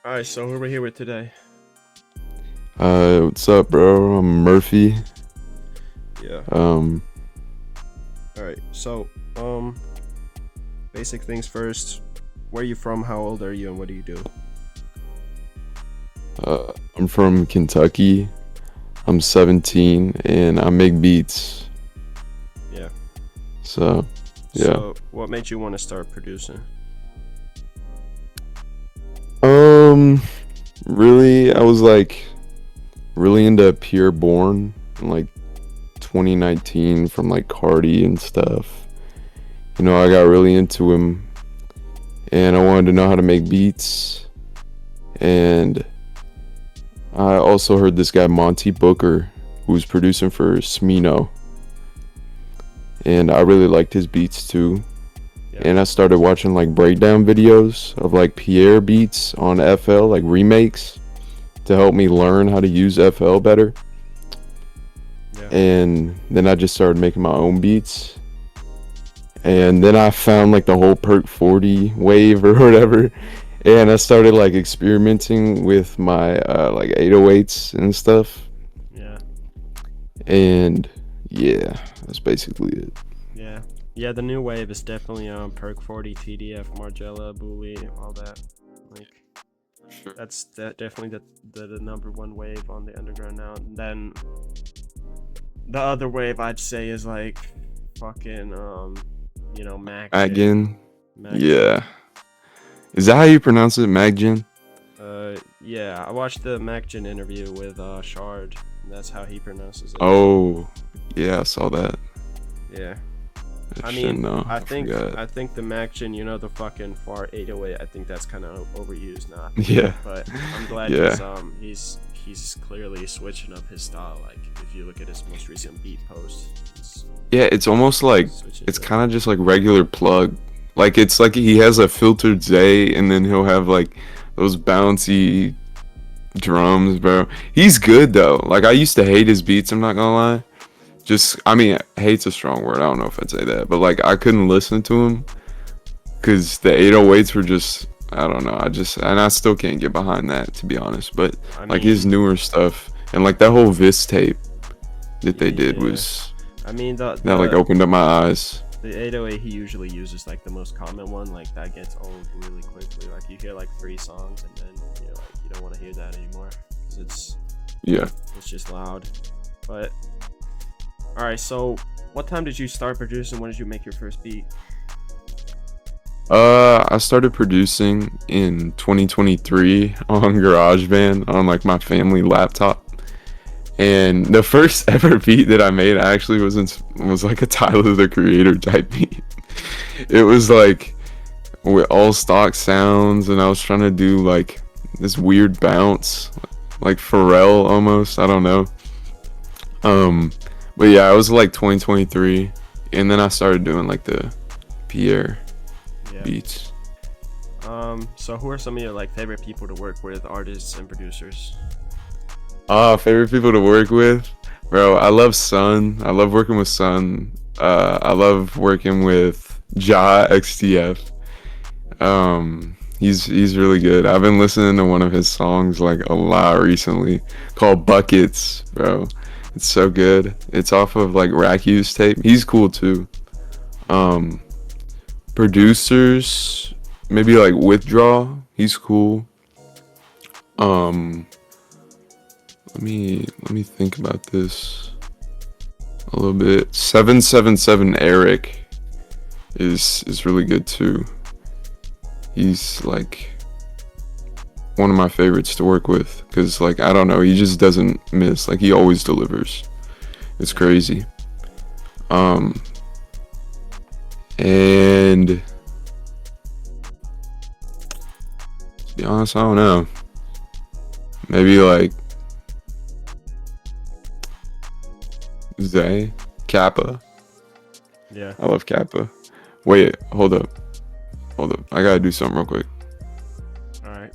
All right, so who are we here with today? What's up, bro? I'm Murphy. Yeah. Um, All right. Basic things first. Where are you from? How old are you, and what do you do? I'm from Kentucky. I'm 17 and I make beats. Yeah. So, yeah. So, what made you want to start producing? Um, really, I was like really into Pure Born in like 2019 from like Cardi and stuff. I got really into him and I wanted to know how to make beats. And I also heard this guy Monty Booker who was producing for Smino, and I really liked his beats too. Yeah. And I started watching like breakdown videos of like Pierre beats on FL, like remakes, to help me learn how to use FL better. Yeah. And then I just started making my own beats. And then I found like the whole Perk 40 wave or whatever. And I started like experimenting with my like 808s and stuff. Yeah. And yeah, that's basically it. Yeah. Yeah. The new wave is definitely Perk 40, TDF, Margella, Bully, all that. Like Sure. that's definitely the number one wave on the underground now. And then the other wave I'd say is like fucking Mac Again, Mac yeah. Is that how you pronounce it, Magjin? Yeah, I watched the MacGen interview with Shard, and that's how he pronounces it. Oh, yeah, I saw that. Yeah, I I shouldn't mean, know. I I think forgot. I think the MacGen, the fucking far 808, I think that's kind of overused now. Yeah, But I'm glad yeah, he's clearly switching up his style. Like if you look at his most recent beat post, he's yeah. It's almost like switching it's it up. kind of just like regular plug. Like it's like he has a filtered Zay, and then he'll have like those bouncy drums, bro. He's good though. Like I used to hate his beats. I'm not gonna lie. Just, I mean, hate's a strong word. I don't know if I'd say that, but like I couldn't listen to him because the 808s were just, I don't know. And I still can't get behind that, to be honest. But I like his mean, newer stuff and like that whole Vis tape that they did yeah. was, I mean that like opened up my eyes. the 808 he usually uses like the most common one, like that gets old really quickly. Like you hear like 3 songs and then you don't want to hear that anymore because Yeah. it's just loud. But all right, so what time did you start producing? When did you make your first beat? I started producing in 2023 on GarageBand on like my family laptop. And the first ever beat that I made actually was like a Tyler the Creator type beat. It was like with all stock sounds, and I was trying to do like this weird bounce, like Pharrell almost. I don't know. Um, but yeah, it was like 2023, and then I started doing like the Pierre Yeah. beats. So who are some of your like favorite people to work with, artists and producers? Favorite people to work with, bro. I love Sun. I love working with Sun. I love working with Ja XTF. He's really good. I've been listening to one of his songs like a lot recently, called Buckets, bro. It's so good. It's off of like Raccoon's tape. He's cool too. Um, Producers, maybe like Withdraw. He's cool. Um, let me think about this a little bit. 777 Eric is really good too. He's like one of my favorites to work with because like I don't know, he just doesn't miss. Like he always delivers. It's Yeah. crazy. Um, and to be honest, I don't know. Maybe like Zay, Kappa. Yeah. I love Kappa. Wait, hold up. I gotta do something real quick. All right.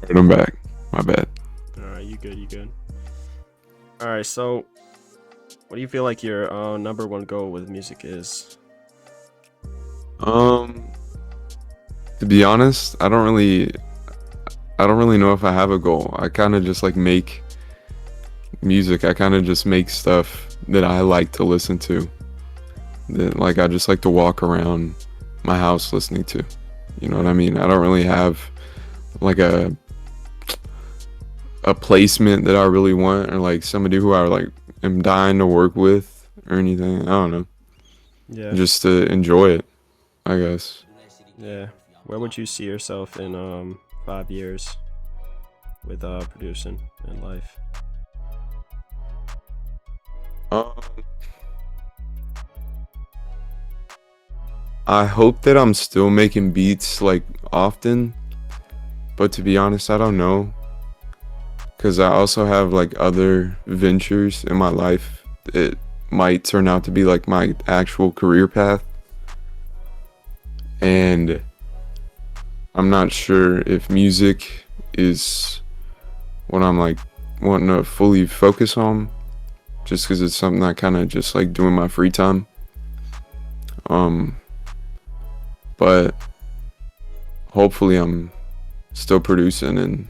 Alright, I'm back. My bad. All right, you good? You good? All right. So, what do you feel like your number one goal with music is? Um, to be honest, I don't really know if I have a goal. I kind of just like make music. I kind of just make stuff that I like to listen to. That like I just like to walk around my house listening to. You know what I mean? I don't really have like a placement that I really want or like somebody who I like am dying to work with or anything. I don't know. Yeah. Just to enjoy it, I guess. Yeah. Where would you see yourself in 5 years with producing in life? Um, I hope that I'm still making beats like often, but to be honest, I don't know. Because I also have like other ventures in my life that might turn out to be like my actual career path. And I'm not sure if music is what I'm like wanting to fully focus on, just because it's something I kind of just like doing my free time. Um, but hopefully I'm still producing and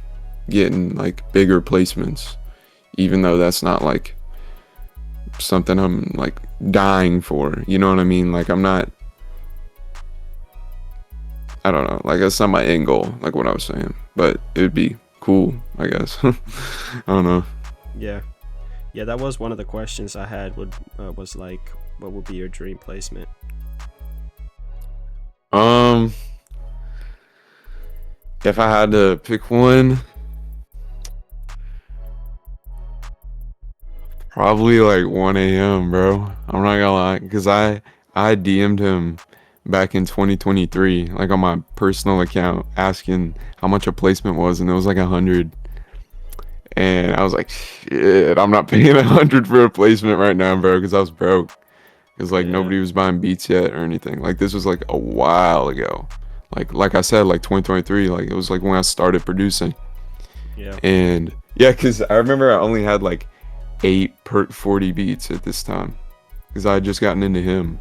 getting like bigger placements, even though that's not like something I'm like dying for. You know what I mean? Like I'm not. I don't know. Like that's not my end goal. Like what I was saying, but it'd be cool, I guess. I don't know. Yeah. Yeah, that was one of the questions I had. Was like, what would be your dream placement? Um, if I had to pick one, probably like 1 a.m., bro. I'm not gonna lie, cause I DM'd him back in 2023, like on my personal account, asking how much a placement was, and it was like 100. And I was like, shit, I'm not paying 100 for a placement right now, bro, because I was broke. Because like Yeah. nobody was buying beats yet or anything. Like this was like a while ago. Like I said, like 2023. Like it was like when I started producing. Yeah. And yeah, because I remember I only had like 40 beats at this time. Because I had just gotten into him.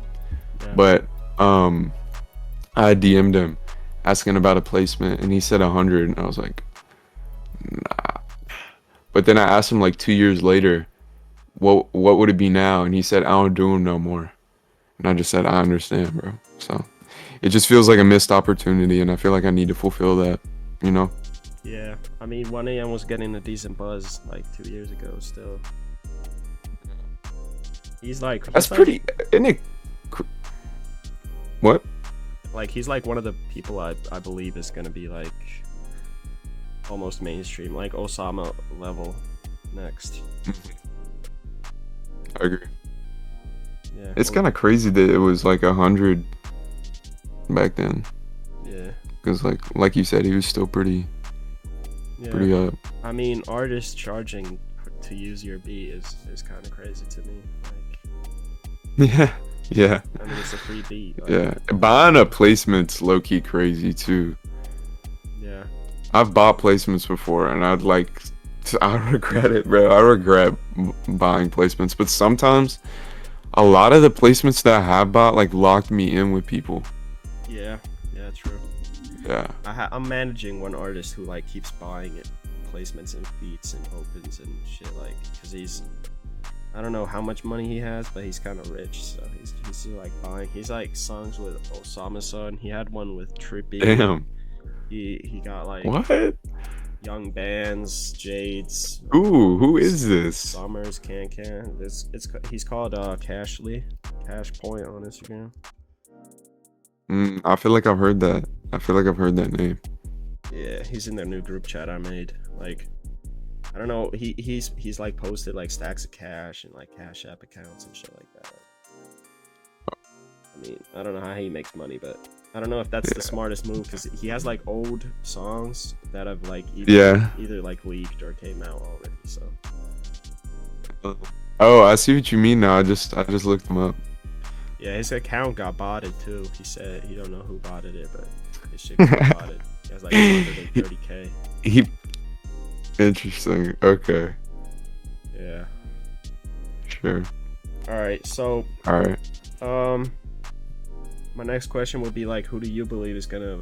Yeah. But I DM'd him asking about a placement, and he said 100, and I was like, nah. But then I asked him like 2 years later, what would it be now? And he said, I don't do them no more. And I just said, I understand, bro. So it just feels like a missed opportunity, and I feel like I need to fulfill that, you know? Yeah. I mean, 1 a.m. was getting a decent buzz like 2 years ago. Still, That's he's like pretty, isn't it? What? he's like one of the people I believe is gonna be like almost mainstream, like Osama level next. I agree. Yeah. It's kind of crazy that it was like 100 back then. Yeah. Because like you said, he was still pretty Yeah. up. I mean, artists charging to use your beat is kind of crazy to me. Like, Yeah. Yeah. I mean, it's a free beat. Like, Yeah. Buying a placement's low key crazy too. yeah. I've bought placements before, and I regret it, bro. I regret buying placements, but sometimes a lot of the placements that I have bought like locked me in with people. Yeah. Yeah. True. Yeah. I'm managing one artist who like keeps buying it, placements and beats and opens and shit, like, cause I don't know how much money he has, but he's kind of rich, so he's still like buying. He's like songs with Osama son. He had one with Trippy. Damn. He got like What? Young Bands, Jades, Ooh, who is this? Summers, Can. He's called Cash Point on Instagram. I feel like I've heard that. I feel like I've heard that name. Yeah, he's in their new group chat I made. Like, I don't know. He's like posted like stacks of cash and like Cash App accounts and shit like that. I mean, I don't know how he makes money, but I don't know if that's the smartest move, because he has like old songs that have like either like leaked or came out already. So Oh, I see what you mean now. I just looked him up. yeah, his account got botted too. He said he don't know who botted it, but his shit got botted. He has like 130K. Interesting. Okay. Yeah. Sure. All right. So, All right. my next question would be like, who do you believe is gonna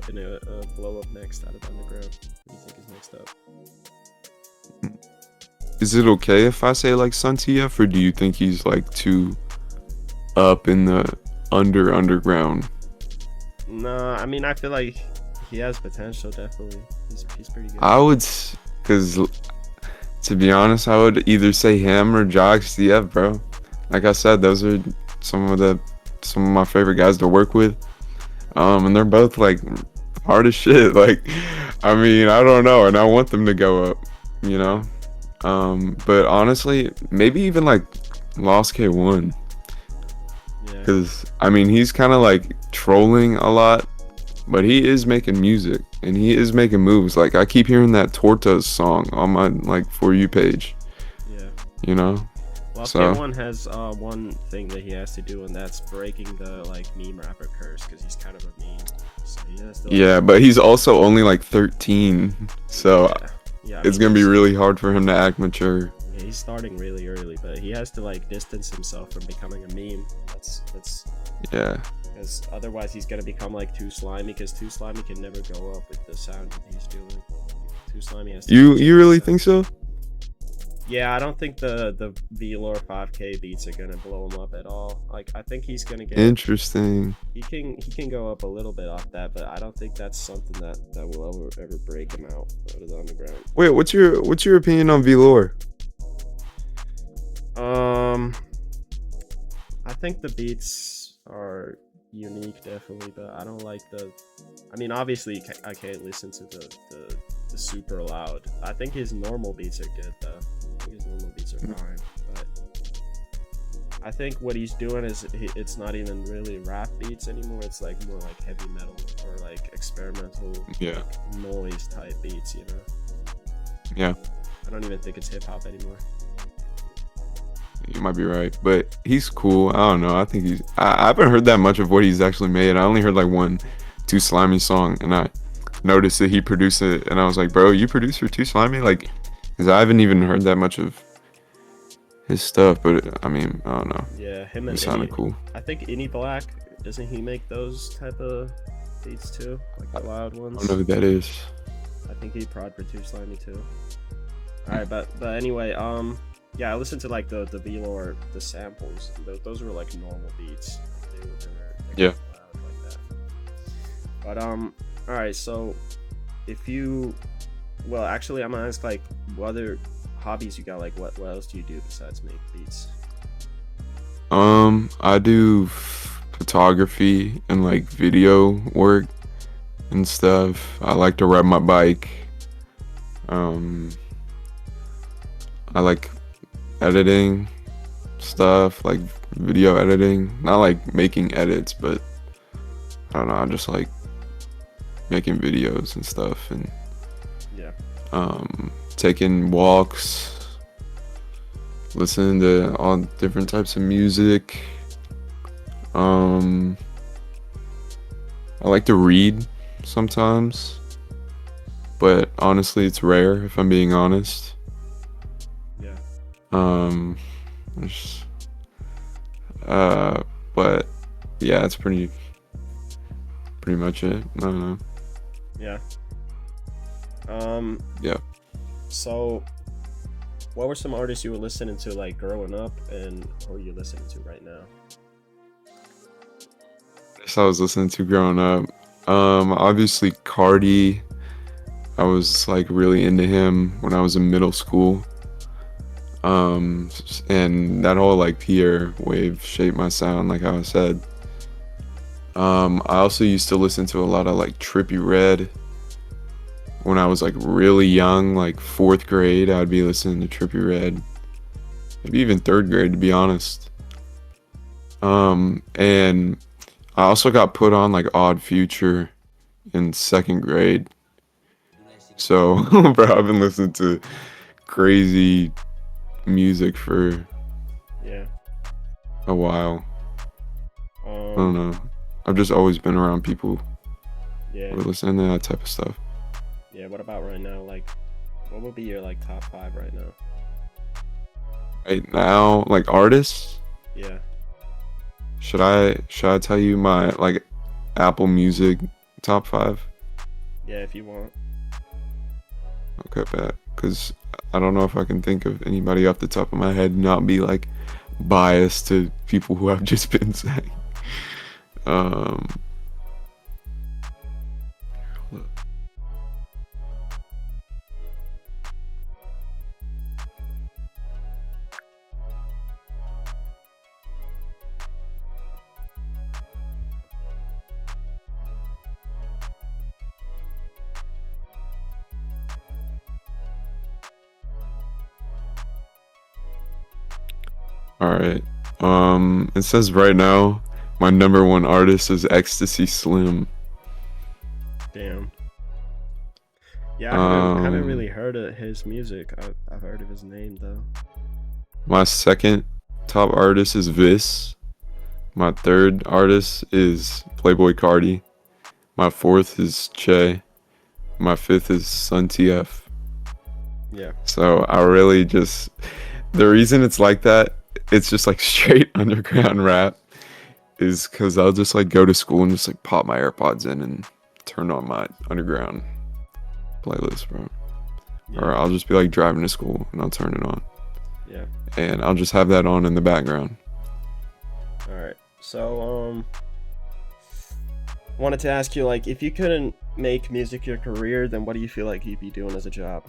blow up next out of the underground? Who do you think is next up? Is it okay if I say like Sun TF, or do you think he's like too up in the underground? Nah, I mean, I feel like he has potential. Definitely, he's pretty good. I would, cause to be honest, I would either say him or Jogs TF, bro. Like I said, those are some of my favorite guys to work with. And they're both like hard as shit. Like, I mean, I don't know, and I want them to go up, you know. But honestly, maybe even like Lost K1, Yeah. because I mean, he's kind of like trolling a lot, but he is making music and he is making moves. Like I keep hearing that Tortas song on my like For You page, Yeah. you know. Well, So K1 has one thing that he has to do, and that's breaking the like meme rapper curse, because he's kind of a meme. So he has to. Like, yeah, but he's also only like 13, so yeah. it's gonna be really hard for him to act mature. Yeah, he's starting really early, but he has to like distance himself from becoming a meme. That's Yeah. because otherwise he's gonna become like Too Slimy, because Too Slimy can never go up with the sound that he's doing. Too Slimy has to. You really think so? Yeah, I don't think the Velour 5K beats are gonna blow him up at all. Like I think he's gonna get Interesting. he can go up a little bit off that, but I don't think that's something that will ever break him out of the underground. Wait, what's your opinion on Velour? I think the beats are unique, definitely, but I don't like the. I mean, obviously, I can't listen to the super loud. I think his normal beats are good, though. I think his normal beats are fine, but I think what he's doing is it's not even really rap beats anymore. It's like more like heavy metal or like experimental, Yeah. like noise type beats, you know? Yeah. I don't even think it's hip hop anymore. You might be right, but he's cool. I don't know. I think I haven't heard that much of what he's actually made. I only heard like one Too Slimy song, and I noticed that he produced it, and I was like, bro, you produced for Too Slimy? Like, because I haven't even heard that much of his stuff, but I mean, I don't know. Yeah, him and It sounded cool. I think Any Black, doesn't he make those type of beats too? Like the loud I ones? don't know who that is. I think he prod for Too Slimy too. Alright, but anyway, yeah, I listened to like the Velour, the samples. Those were like normal beats. They Yeah. loud like that. But alright, so if you, well, actually, I'm gonna ask like what other hobbies you got. Like what else do you do besides make beats? I do photography and like video work and stuff. I like to ride my bike. I like editing stuff, like video editing. Not like making edits, but I don't know, I just like making videos and stuff, and Yeah. taking walks, listening to all different types of music. I like to read sometimes, but honestly it's rare, if I'm being honest. Yeah. Just, but yeah, it's pretty much it. I don't know. Yeah. Yeah. So, what were some artists you were listening to like growing up, and who are you listening to right now? I was listening to growing up. Obviously Cardi. I was like really into him when I was in middle school. And that whole like Pierre wave shaped my sound, like I said. I also used to listen to a lot of like Trippie Redd. When I was like really young, like 4th grade, I'd be listening to Trippie Redd. Maybe even 3rd grade, to be honest. And I also got put on like Odd Future in 2nd grade. So, bro, I've been listening to crazy music for Yeah. a while. I don't know. I've just always been around people Yeah. who are listening to that type of stuff. Yeah. What about right now? Like, What would be your like top five right now? Right now, like artists, Yeah. should I tell you my like Apple Music top five? Yeah, if you want. Okay, bet. Because I don't know if I can think of anybody off the top of my head and not be like biased to people who I've just been saying. Um, all right. It says right now my number one artist is Ecstasy Slim. Damn. Yeah, I haven't really Um, heard of his music. I've heard of his name though. my second top artist is Vis. My third artist is Playboy Cardi. My fourth is Che. My fifth is Sun TF. Yeah. So I really just the reason it's like that, it's just like straight underground rap, is because I'll just like go to school and just like pop my AirPods in and turn on my underground playlist, bro. Yeah. Or I'll just be like driving to school and I'll turn it on Yeah. and I'll just have that on in the background. All right. So wanted to ask you like if you couldn't make music your career, then what do you feel like you'd be doing as a job?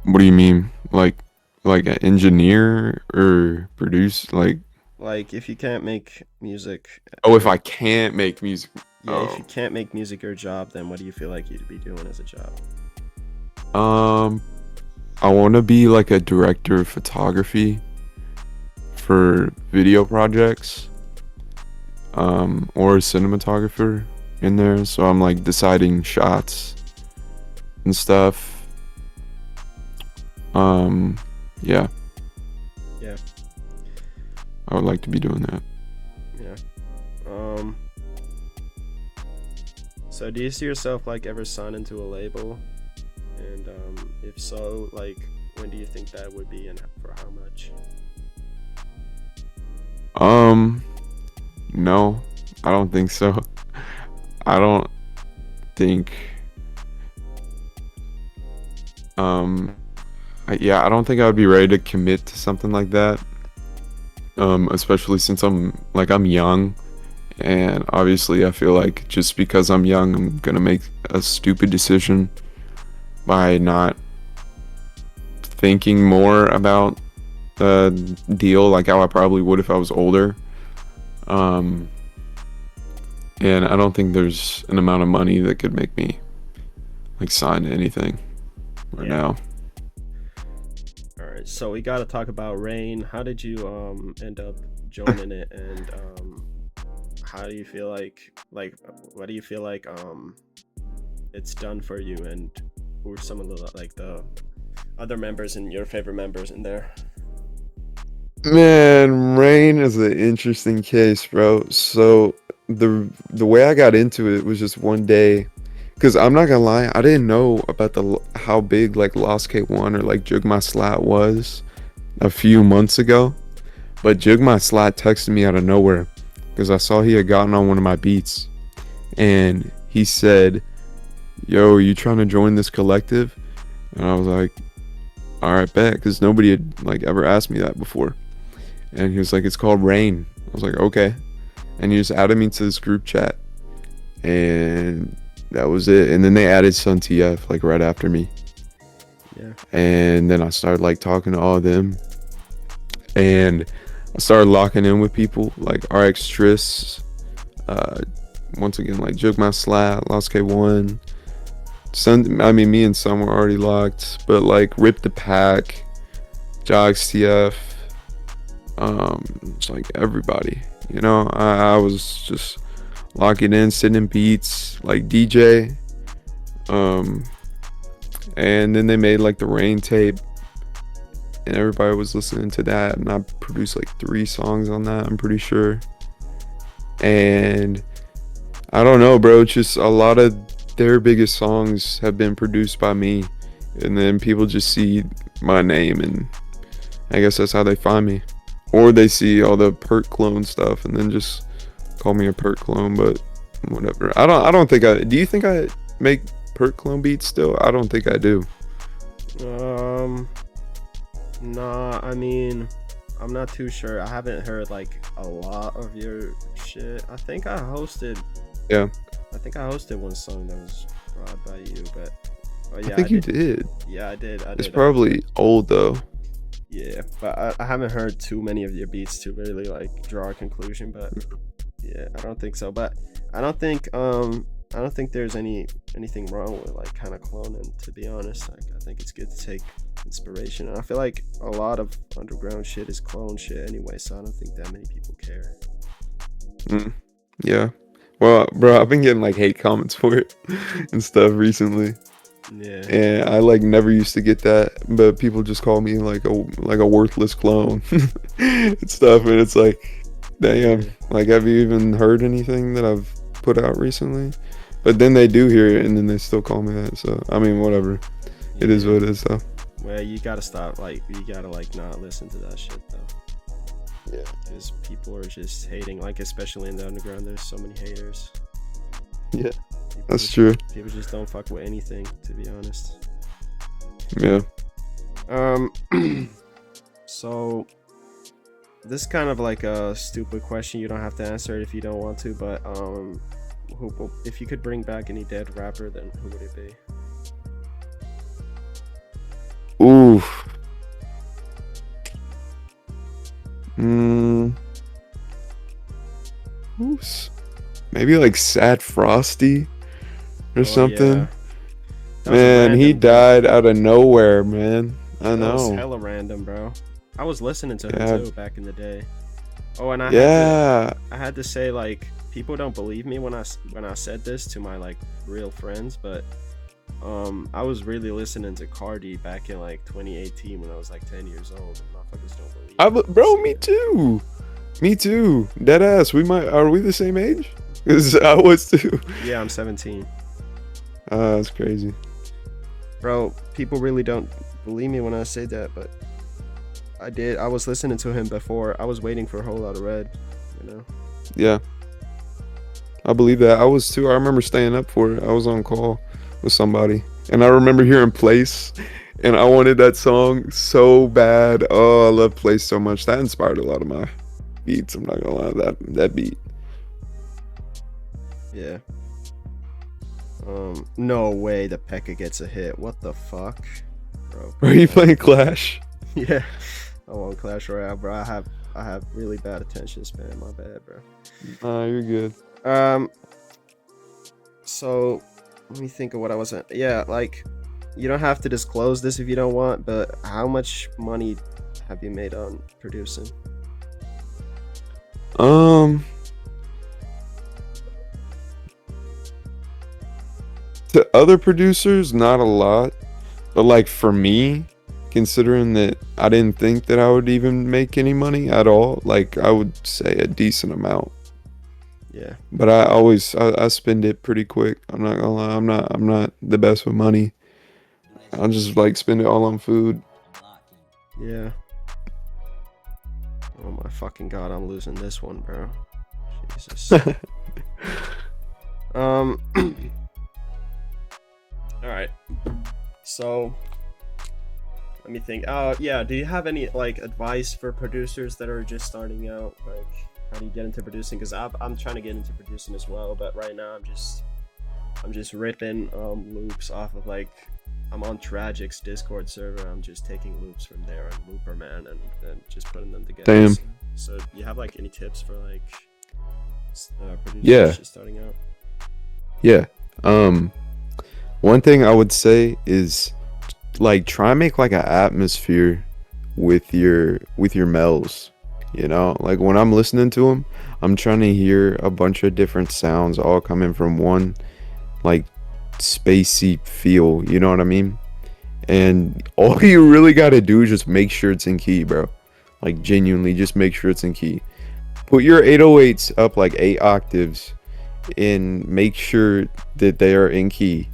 What do you mean? Like an engineer or produce? Like, Like if you can't make music oh, if your I can't make music. yeah, if Oh. you can't make music your job, then what do you feel like you'd be doing as a job? Um, I want to be like a director of photography for video projects, or a cinematographer in there. So I'm like deciding shots and stuff. Yeah, Yeah. I would like to be doing that. Yeah. Um so do you see yourself like ever signing to a label? And if so, like when do you think that would be and for how much? No, I don't think so. I don't think, um, yeah, I don't think I would be ready to commit to something like that. Especially since I'm young, and obviously I feel like just because I'm young, I'm gonna make a stupid decision by not thinking more about the deal like how I probably would if I was older. Um, and I don't think there's an amount of money that could make me like sign to anything right Yeah. now. All right. So we got to talk about Rain. How did you end up joining it, and how do you feel like what do you feel like it's done for you, and who are some of the like the other members and your favorite members in there? Man, Rain is an interesting case, bro. So the way I got into it was just one day, because I'm not gonna lie, I didn't know about how big like Lost K1 or like Jug My Slat was a few months ago. But Jug My Slat texted me out of nowhere because I saw he had gotten on one of my beats, and he said, "Yo, you trying to join this collective?" And I was like, "All right, bet," because nobody had like ever asked me that before. And he was like, "It's called Rain." I was like, "Okay." And he just added me to this group chat, and that was it. And then they added Sun TF like right after me, Yeah. and then I started like talking to all of them, and I started locking in with people like RX Triss, uh, once again like Jug My Slat, Lost K1. Sun, I mean, me and Sun were already locked, but like Rip the Pack, Jogs TF, it's like everybody, I was just locking in, sending beats like DJ, and then they made like the Rain tape, and everybody was listening to that, and I produced like 3 songs on that, I'm pretty sure. And I don't know, bro, it's just a lot of their biggest songs have been produced by me, and then people just see my name, and I guess that's how they find me. Or they see all the Perk clone stuff and then just call me a Perk clone, but whatever. I don't think I do. You think I make Perk clone beats still? I don't think I do. Nah, I mean, I'm not too sure. I haven't heard like a lot of your shit. I think I hosted one song that was brought by you, but yeah, I think you did. Yeah, I did. It's probably old though. Yeah, but I haven't heard too many of your beats to really like draw a conclusion. But yeah, I don't think so. But I don't think there's anything wrong with like kind of cloning. To be honest, like I think it's good to take inspiration, and I feel like a lot of underground shit is clone shit anyway. So I don't think that many people care. Yeah. Well, bro, I've been getting like hate comments for it and stuff recently. Yeah. And I like never used to get that, but people just call me like a worthless clone and stuff, and it's like, damn, like have you even heard anything that I've put out recently? But then they do hear it and then they still call me that. So I mean, whatever. It is what it is though. Well, you gotta stop, like you gotta like not listen to that shit though. Yeah. Because people are just hating, like especially in the underground, there's so many haters. Yeah. That's true. People just don't fuck with anything, to be honest. Yeah. So this is kind of like a stupid question. You don't have to answer it if you don't want to, but if you could bring back any dead rapper, then who would it be? Oof. Oops. Maybe like Sad Frosty or something. Yeah. Man, he died out of nowhere, man. I know. That was hella random, bro. I was listening to him too back in the day. Oh, and I had to say, like, people don't believe me when I said this to my like real friends, but I was really listening to Cardi back in like 2018 when I was like 10 years old. And motherfuckers don't believe me. Bro, me too. Deadass. Are we the same age? Because I was too. Yeah, I'm 17. That's crazy. Bro, people really don't believe me when I say that, but I did. I was listening to him before. I was waiting for a whole lot of red, you know? Yeah. I believe that. I was too. I remember staying up for it. I was on call with somebody. And I remember hearing Place. And I wanted that song so bad. Oh, I love Place so much. That inspired a lot of my beats. I'm not gonna lie. That beat. Yeah. No way the P.E.K.K.A gets a hit. What the fuck? Bro. Are you playing Clash? Yeah. I'm on Clash Royale, bro. I have really bad attention span. My bad, bro. Nah, you're good. So let me think of what I was at. Yeah, like you don't have to disclose this if you don't want, but how much money have you made on producing? To other producers, not a lot, but like for me, considering that I didn't think that I would even make any money at all, like I would say a decent amount. Yeah. But I spend it pretty quick. I'm not gonna lie. I'm not the best with money. I'll just like spend it all on food. Yeah. Oh my fucking god, I'm losing this one, bro. Jesus. All right. So let me think. Yeah. Do you have any like advice for producers that are just starting out? Like, how do you get into producing? Because I'm trying to get into producing as well, but right now I'm just ripping loops off of like I'm on Tragic's Discord server. I'm just taking loops from there on Looperman and then just putting them together. Damn. So you have like any tips for like producers just starting out? Yeah. One thing I would say is like try and make like an atmosphere with your mel's, you know, like when I'm listening to them, I'm trying to hear a bunch of different sounds all coming from one like spacey feel, you know what I mean? And all you really got to do is just make sure it's in key, bro. Like genuinely just make sure it's in key. Put your 808s up like 8 octaves and make sure that they are in key,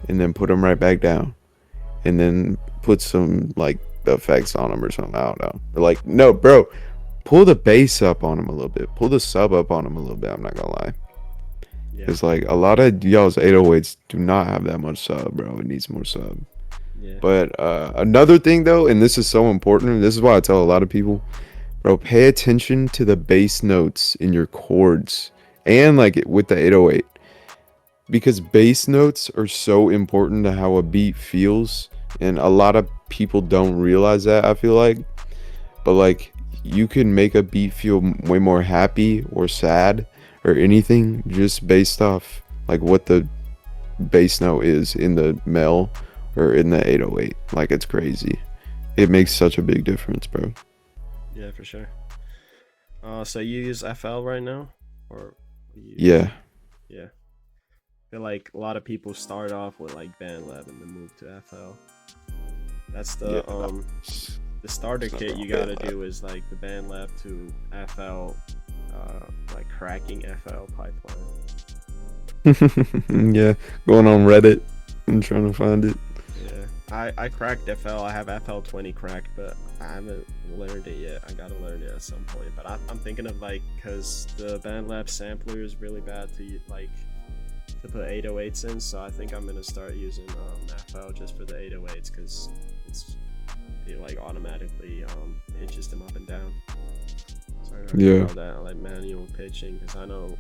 and then put them right back down, and then put some like effects on them or something. I don't know. Or like, no, bro, pull the bass up on them a little bit. Pull the sub up on them a little bit. I'm not gonna lie. Yeah, It's like a lot of y'all's 808s do not have that much sub, bro. It needs more sub. yeah, But another thing though, and this is so important, and this is why I tell a lot of people, bro, pay attention to the bass notes in your chords and like with the 808, because bass notes are so important to how a beat feels, and a lot of people don't realize that, I feel like. But like, you can make a beat feel way more happy or sad or anything just based off like what the bass note is in the mel or in the 808. Like, it's crazy. It makes such a big difference, bro. yeah, for sure. So you use FL right now, or you use, Yeah. yeah? I feel like a lot of people start off with like BandLab and then move to FL. That's Yeah. the starter It's not kit wrong. you gotta do is like the BandLab to FL, like cracking FL pipeline. Yeah, going on Reddit and trying to find it. Yeah, I cracked FL. I have FL20 cracked, but I haven't learned it yet. I gotta learn it at some point. But I'm thinking of like, cause the BandLab sampler is really bad to like to put 808s in, so I think I'm gonna start using FL just for the 808s, cause it like automatically pitches them up and down. So I gotta do Yeah. all that like manual pitching, cause I know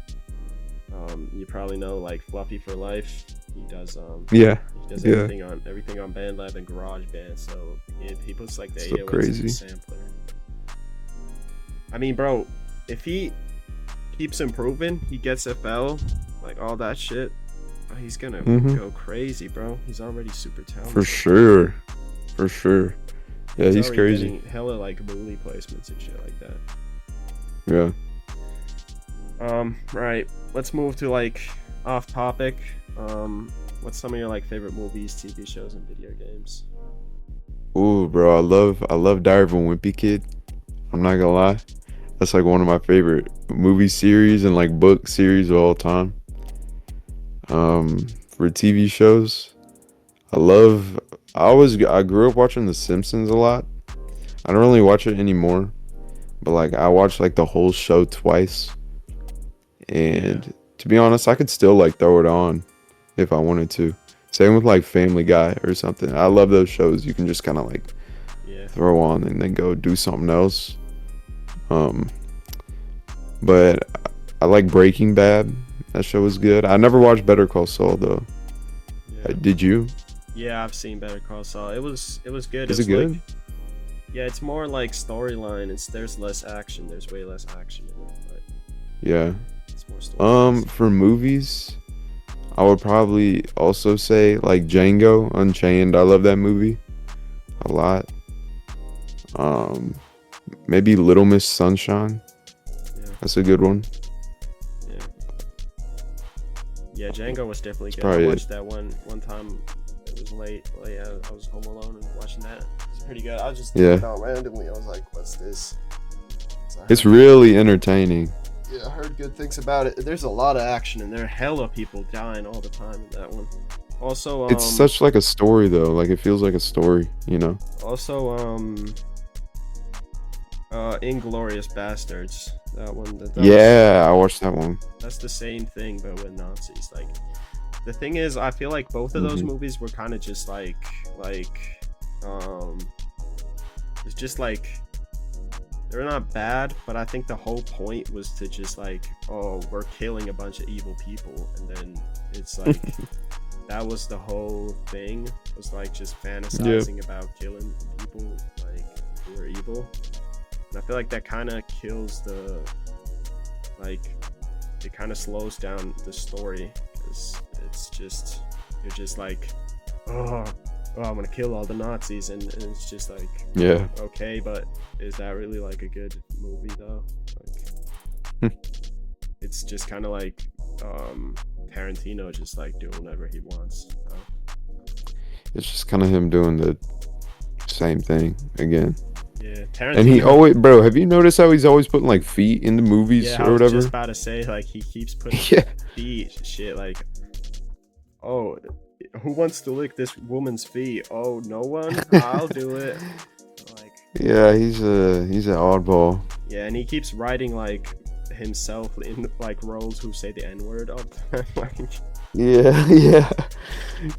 you probably know like Fluffy for Life. He does Yeah. Yeah. everything on BandLab and GarageBand. So he puts like the So 808s in the crazy. sampler. I mean, bro, if he keeps improving, he gets FL, like all that shit, he's gonna Mhm. go crazy, bro. He's already super talented. For sure. For sure. Yeah, he's already crazy. getting hella like bully placements and shit like that. Yeah. Right. Let's move to like off topic. What's some of your like favorite movies, TV shows, and video games? Ooh, bro, I love Diary of a Wimpy Kid. I'm not gonna lie. That's like one of my favorite movie series and like book series of all time. For TV shows, I grew up watching The Simpsons a lot. I don't really watch it anymore, but like I watched like the whole show twice. And to be honest, I could still like throw it on if I wanted to. Same with like Family Guy or something. I love those shows you can just kind of like Yeah. throw on and then go do something else. Um, but I like Breaking Bad. That show was good. I never watched Better Call Saul though. Yeah. Did you? Yeah, I've seen Better Call Saul. It was good. Is It's it good? like, yeah, it's more like storyline. There's less action. There's way less action in it, but Yeah. it's more story. For movies, I would probably also say like Django Unchained. I love that movie a lot. Maybe Little Miss Sunshine. Yeah, That's a good one. yeah, yeah. Django was definitely good. I probably it. watched that one time. It was late. I was home alone and watching that. It's pretty good. I was just Yeah. thinking out randomly. I was like, "What's this?" So It's really entertaining. yeah, I heard good things about it. There's a lot of action and there are hella people dying all the time in that one. Also, It's such like a story though. Like it feels like a story, you know? Inglorious Bastards. That one. Yeah, I watched that one. That's the same thing, but with Nazis. Like, the thing is, I feel like both of those Mhm. movies were kind of just it's just like they're not bad, but I think the whole point was to just like, oh, we're killing a bunch of evil people, and then it's like that was the whole thing. Was like just fantasizing about killing people like who are evil. And I feel like that kind of kills it kind of slows down the story, because it's just, you're just like, oh, I'm gonna kill all the Nazis, and it's just like, Yeah. okay, but is that really like a good movie though? Like, it's just kind of like Tarantino just like doing whatever he wants. It's just kind of him doing the same thing again. Yeah, And he Tarantino. always, bro, have you noticed how he's always putting like feet in the movies Yeah, I or was just whatever? about to say like he keeps putting Yeah, feet shit like, oh, who wants to lick this woman's feet? Oh, no one. I'll do it. Like, yeah, he's an oddball. yeah, and he keeps writing like himself in like roles who say the N word all the time. Like, Yeah, yeah,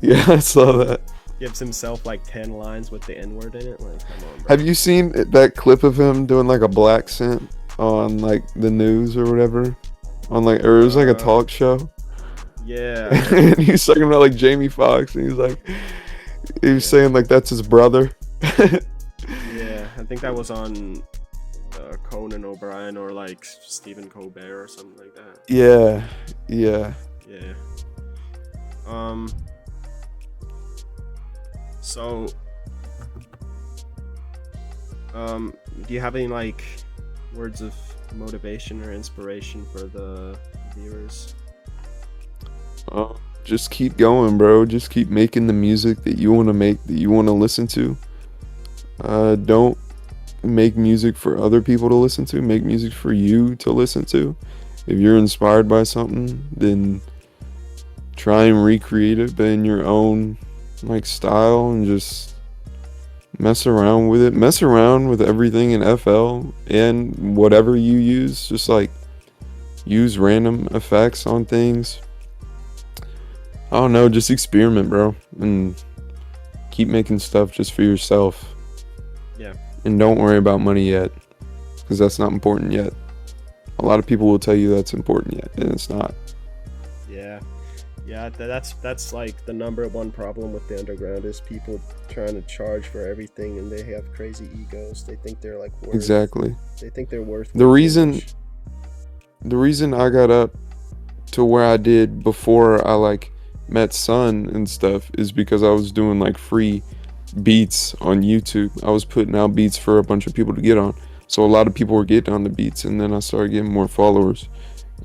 yeah. I saw that. gives himself like 10 lines with the N word in it. Like, come on, bro. Have you seen that clip of him doing like a black scent on like the news or whatever? On like, or it was like a Uh, talk show. yeah, And he's talking about like Jamie Foxx, and he's like, he was yeah, saying like that's his brother. yeah. I think that was on Conan O'Brien or like Stephen Colbert or something like that. Yeah, yeah. Yeah. Um. So, do you have any like words of motivation or inspiration for the viewers? Just keep going, bro. Just keep making the music that you want to make, that you want to listen to. Don't make music for other people to listen to. Make music for you to listen to. If you're inspired by something, then try and recreate it, but in your own like style, and just mess around with it. Mess around with everything in FL and whatever you use. Just like use random effects on things. I don't know, just experiment, bro, and keep making stuff just for yourself. Yeah. And don't worry about money yet, because that's not important yet. A lot of people will tell you that's important yet, and it's not. Yeah. Yeah, that's like the number one problem with the underground is people trying to charge for everything, and they have crazy egos. They think they're like worth. Exactly. They think they're worth. The way too reason much. the reason I got up to where I did before I like met Sun and stuff is because I was doing like free beats on YouTube. I was putting out beats for a bunch of people to get on. So a lot of people were getting on the beats, and then I started getting more followers.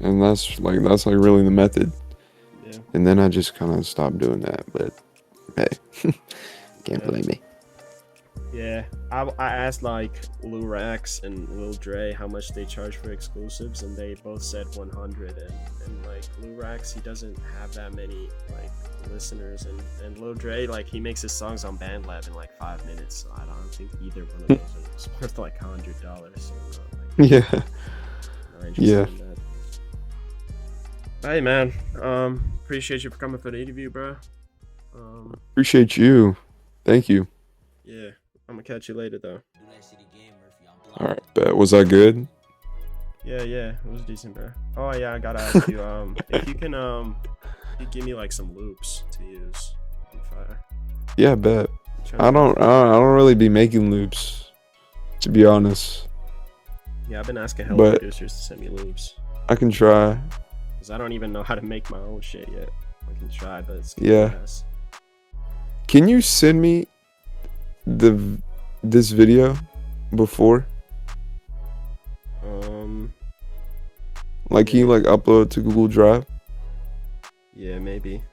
And that's like really the method. Yeah. And then I just kind of stopped doing that, but hey, can't Yeah. blame me. Yeah, I asked like Lil Rax and Lil Dre how much they charge for exclusives, and they both said 100. And like Lil Rax, he doesn't have that many like listeners, and Lil Dre, like he makes his songs on BandLab in like 5 minutes. So I don't think either one of those are worth like $100. So I'm not, like, Yeah, not interested yeah. in that. Hey man, appreciate you for coming for the interview, bro. Appreciate you. Thank you. Yeah, I'm gonna catch you later though. All right, bet. Was I good? Yeah, it was decent, bro. Oh yeah, I gotta ask you, if you can, you give me like some loops to use. Yeah, bet. Trying I to- don't really be making loops, to be honest. Yeah, I've been asking hell But- producers to send me loops, I can try. cause I don't even know how to make my own shit yet. I can try, but it's gonna Yeah. be ass. Can you send me this video before? Like, can you like upload it to Google Drive? Yeah, maybe.